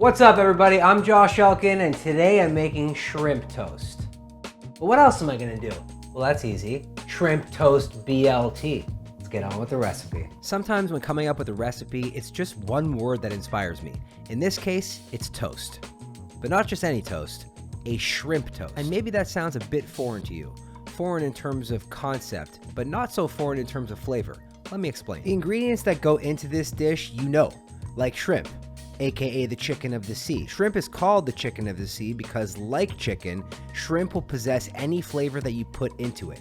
What's up everybody, I'm Josh Elkin and today I'm making shrimp toast. But what else am I gonna do? Well, that's easy. Shrimp toast BLT. Let's get on with the recipe. Sometimes when coming up with a recipe, it's just one word that inspires me. In this case, it's toast. But not just any toast, a shrimp toast. And maybe that sounds a bit foreign to you. Foreign in terms of concept, but not so foreign in terms of flavor. Let me explain. The ingredients that go into this dish, you know, like shrimp, aka the chicken of the sea. Shrimp is called the chicken of the sea because, like chicken, shrimp will possess any flavor that you put into it.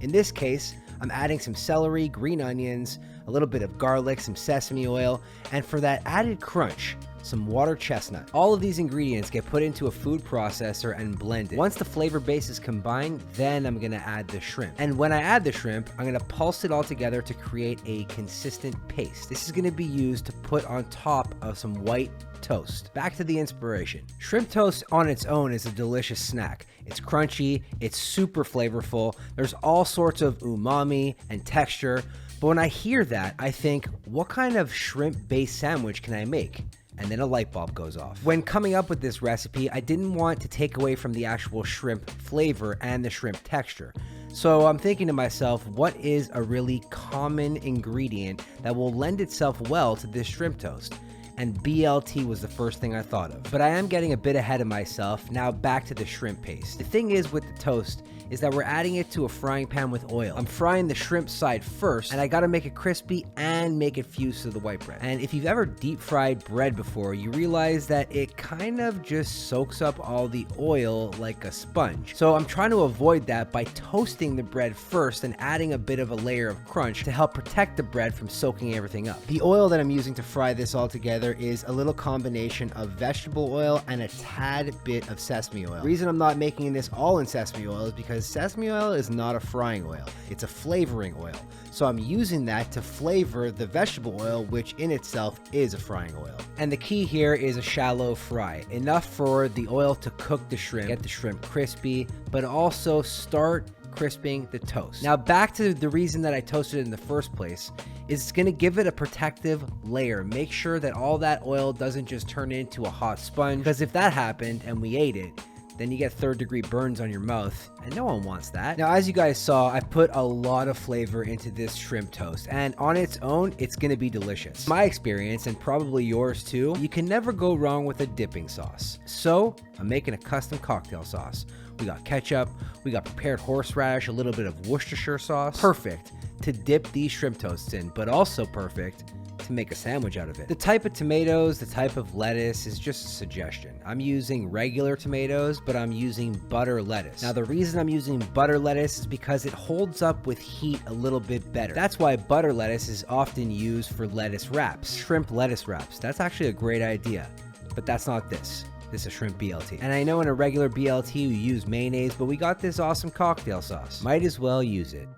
In this case, I'm adding some celery, green onions, a little bit of garlic, some sesame oil, and for that added crunch, some water chestnut. All of these ingredients get put into a food processor and blended. Once the flavor base is combined, then I'm gonna add the shrimp. And when I add the shrimp, I'm gonna pulse it all together to create a consistent paste. This is gonna be used to put on top of some white toast. Back to the inspiration. Shrimp toast on its own is a delicious snack. It's crunchy, it's super flavorful, there's all sorts of umami and texture, but when I hear that, I think, what kind of shrimp-based sandwich can I make? And then a light bulb goes off. When coming up with this recipe, I didn't want to take away from the actual shrimp flavor and the shrimp texture. So I'm thinking to myself, what is a really common ingredient that will lend itself well to this shrimp toast? And BLT was the first thing I thought of. But I am getting a bit ahead of myself. Now back to the shrimp paste. The thing is with the toast is that we're adding it to a frying pan with oil. I'm frying the shrimp side first, and I gotta make it crispy and make it fuse to the white bread. And if you've ever deep fried bread before, you realize that it kind of just soaks up all the oil like a sponge. So I'm trying to avoid that by toasting the bread first and adding a bit of a layer of crunch to help protect the bread from soaking everything up. The oil that I'm using to fry this all together is a little combination of vegetable oil and a tad bit of sesame oil. The reason I'm not making this all in sesame oil is because sesame oil is not a frying oil, it's a flavoring oil. So I'm using that to flavor the vegetable oil, which in itself is a frying oil. And the key here is a shallow fry, enough for the oil to cook the shrimp, get the shrimp crispy, but also start crisping the toast. Now back to the reason that I toasted it in the first place is it's gonna give it a protective layer. Make sure that all that oil doesn't just turn into a hot sponge, because if that happened and we ate it, then you get third-degree burns on your mouth, and no one wants that. Now, as you guys saw, I put a lot of flavor into this shrimp toast, and on its own, it's gonna be delicious. My experience, and probably yours too, you can never go wrong with a dipping sauce. So, I'm making a custom cocktail sauce. We got ketchup, we got prepared horseradish, a little bit of Worcestershire sauce. Perfect to dip these shrimp toasts in, but also perfect to make a sandwich out of it. The type of tomatoes, the type of lettuce is just a suggestion. I'm using regular tomatoes, but I'm using butter lettuce. Now the reason I'm using butter lettuce is because it holds up with heat a little bit better. That's why butter lettuce is often used for lettuce wraps, shrimp lettuce wraps. That's actually a great idea, but that's not this. This is shrimp BLT. And I know in a regular BLT you use mayonnaise, but we got this awesome cocktail sauce. Might as well use it.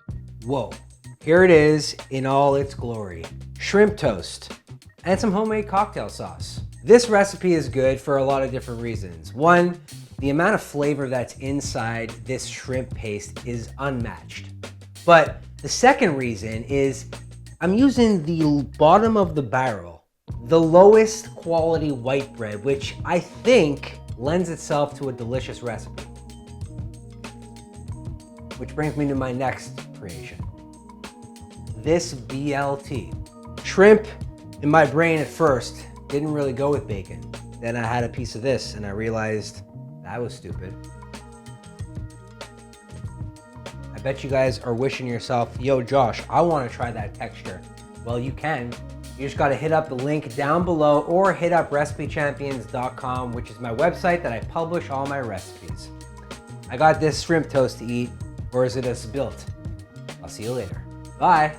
Whoa, here it is in all its glory. Shrimp toast and some homemade cocktail sauce. This recipe is good for a lot of different reasons. One, the amount of flavor that's inside this shrimp paste is unmatched. But the second reason is I'm using the bottom of the barrel, the lowest quality white bread, which I think lends itself to a delicious recipe. Which brings me to my next creation. This BLT. Shrimp, in my brain at first, didn't really go with bacon. Then I had a piece of this and I realized that was stupid. I bet you guys are wishing yourself, yo Josh, I want to try that texture. Well, you can. You just got to hit up the link down below or hit up recipechampions.com, which is my website that I publish all my recipes. I got this shrimp toast to eat, or is it a spilt? I'll see you later. Bye.